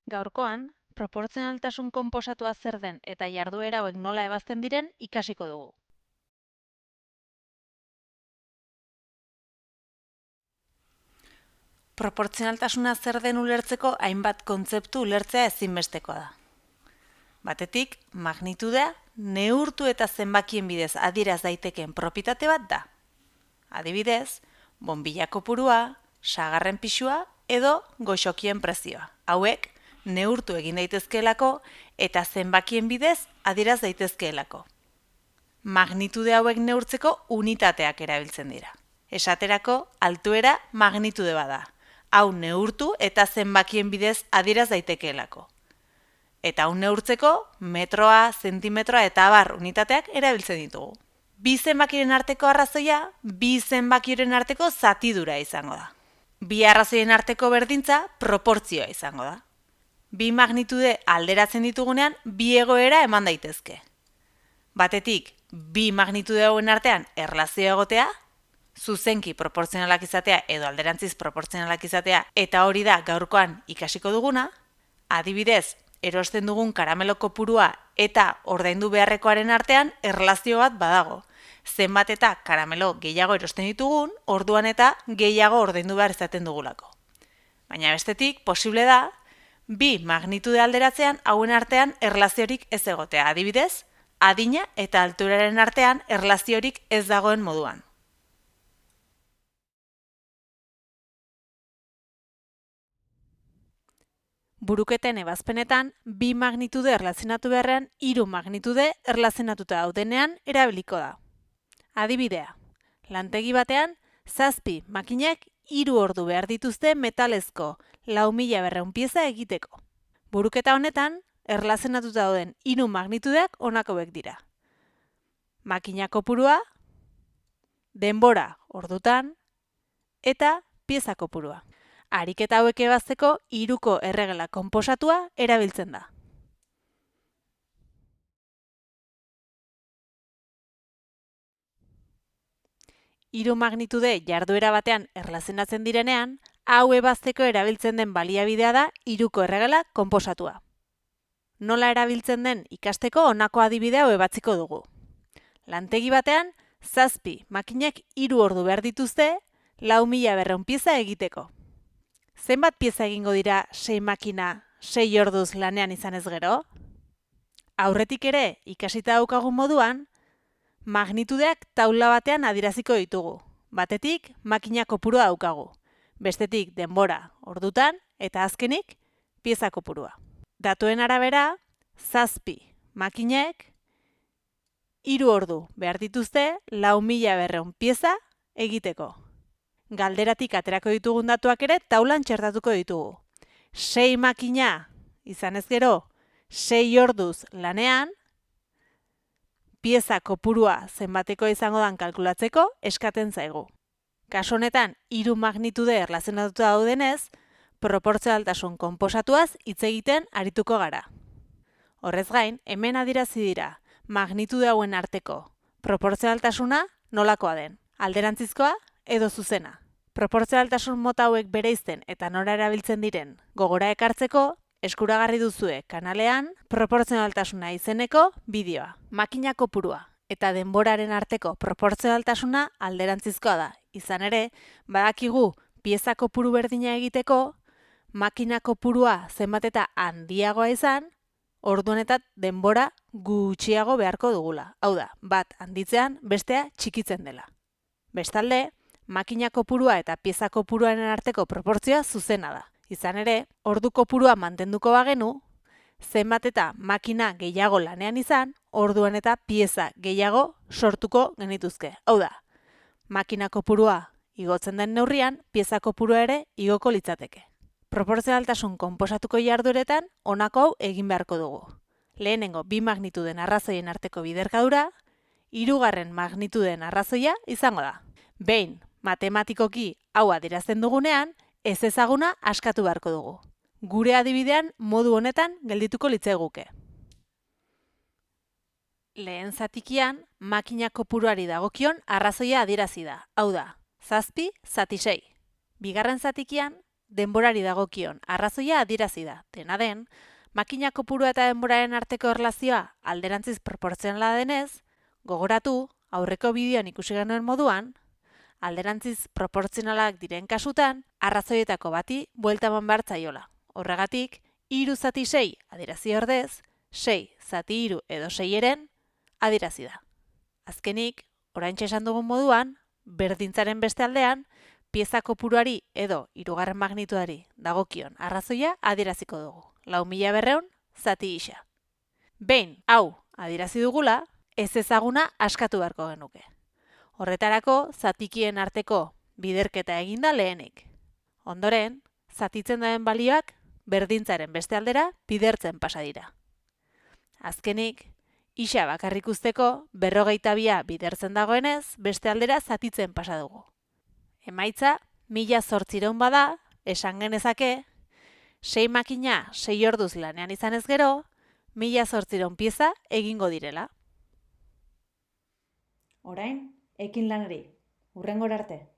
Gaurkoan, proportzionaltasun konposatua zer den eta jarduera hauek nola ebazten diren ikasiko dugu. Proportzionaltasuna zer den ulertzeko hainbat kontzeptu ulertzea ezinbestekoa da. Batetik, magnitudea neurtu eta zenbakien bidez adieraz daitekeen propietate bat da. Adibidez, bonbilla kopurua, sagarren pisua edo goxokien prezioa. Hauek neurtu egin daitezkeelako eta zenbakien bidez adieraz daitezkeelako. Magnitude hauek neurtzeko unitateak erabiltzen dira. Esaterako, altuera magnitude bada. Hau neurtu eta zenbakien bidez adieraz daitekeelako. Eta hau neurtzeko metroa, zentimetroa eta abar unitateak erabiltzen ditugu. Bi zenbakiren arteko arrazoia, bi zenbakiren arteko zatidura izango da. Bi arrazoien arteko berdintza proportzioa izango da. Bi magnitude alderatzen ditugunean, bi egoera eman daitezke. Batetik, bi magnitude hauen artean erlazioa egotea, zuzenki proportzionalak izatea edo alderantziz proportzionalak izatea, eta hori da gaurkoan ikasiko duguna. Adibidez, erosten dugun karamelo kopurua eta ordaindu beharrekoaren artean erlazio bat badago. Zenbat eta karamelo gehiago erosten ditugun, orduan eta gehiago ordaindu behar izaten dugulako. Baina bestetik, posible da, bi magnitude alderatzean hauen artean erlaziorik ez egotea. Adibidez, adina eta alturaren artean erlaziorik ez dagoen moduan. Buruketen ebazpenetan, bi magnitude erlazionatu beharrean, hiru magnitude erlazionatuta daudenean erabiliko da. Adibidea, lantegi batean, 7 makinak 3 ordu behar dituzte metalezko 4.200 pieza egiteko. Buruketa honetan, erlazionatuta dauden 3 magnitudeak honakoek dira. Makina kopurua, denbora ordutan, eta pieza kopurua. Ariketa hauek ebazteko 3ko erregela konposatua erabiltzen da. Hiru magnitude jarduera batean erlazionatzen direnean, hau ebazteko erabiltzen den baliabidea da 3ko erregela konposatua. Nola erabiltzen den ikasteko honako adibide hau ebatziko dugu. Lantegi batean, 7 makinak 3 ordu behar dituzte 4.200 pieza egiteko. Zenbat pieza egingo dira 6 makina 6 orduz lanean izanez gero? Aurretik ere ikasita daukagun moduan, magnitudeak taula batean adieraziko ditugu. Batetik makina kopurua daukagu. Bestetik denbora ordutan eta azkenik pieza kopurua. Datuen arabera, 7 makinek 3 ordu behar dituzte 4.200 pieza egiteko. Galderatik aterako ditugun datuak ere taulan txertatuko ditugu. 6 makina izanez gero 6 orduz lanean, pieza kopurua zenbateko izango dan kalkulatzeko eskatzen zaigu. Kasu honetan, 3 magnitude erlazionatuta daudenez, proportzionaltasun konposatuaz hitz egiten arituko gara. Horrez gain, hemen adierazi dira magnitude hauen arteko proportzionaltasuna nolakoa den, alderantzizkoa edo zuzena. Proportzionaltasun mota hauek bereizten eta nora erabiltzen diren gogora ekartzeko, eskuragarri duzue kanalean proportzionaltasuna izeneko bideoa. Makina kopurua eta denboraren arteko proportzionaltasuna alderantzizkoa da. Izan ere, badakigu pieza kopuru berdina egiteko, makina kopurua zenbat eta handiagoa izan, orduan eta denbora gutxiago beharko dugula. Hau da, bat handitzean bestea txikitzen dela. Bestalde, makina kopurua eta pieza kopuruaren arteko proportzioa zuzena da. Izan ere, ordu kopurua mantenduko bagenu, zenbat eta makina gehiago lanean izan, orduan eta pieza gehiago sortuko genituzke. Hau da, makina kopurua igotzen den neurrian, pieza kopurua ere igoko litzateke. Proportzionaltasun konposatuko jardueretan honako hau egin beharko dugu. Lehenengo bi magnituden arrazoien arteko biderkadura, 3. magnituden arrazoia izango da. Behin, matematikoki hau adierazten dugunean, ez ezaguna askatu beharko dugu. Gure adibidean modu honetan geldituko litzaiguke. Lehen zatikian, makina kopuruari dagokion arrazoia adierazi da. Hau da, 7 zati 6. Bigarren zatikian, denborari dagokion arrazoia adierazi da. Dena den, makina kopurua eta denboraren arteko erlazioa alderantziz proportzionala denez, gogoratu, aurreko bideoan ikusi genuen moduan, alderantziz proportzionalak diren kasutan, arrazoietako bati buelta eman behar zaiola. Horregatik, 3/6 adierazi ordez, 6/3 edo 6eren adierazi da. Azkenik, oraintxe esan dugun moduan, berdintzaren beste aldean, pieza kopuruari edo hirugarren magnituari dagokion arrazoia adieraziko dugu. 4.200 zati gisa. Behin, hau adierazi dugula, ez ezaguna askatu beharko genuke. Horretarako, zatikien arteko biderketa eginda lehenik. Ondoren, zatitzen daren balioak berdintzaren beste aldera bidertzen pasa dira. Azkenik, isa bakarrik usteko 42 bidertzen dagoenez, beste aldera zatitzen pasa dugu. Emaitza, 1800 bada, esan genezake, 6 makina 6 orduz lanean izanez gero, 1800 pieza egingo direla. Orain, ekin lanari. Hurrengora arte.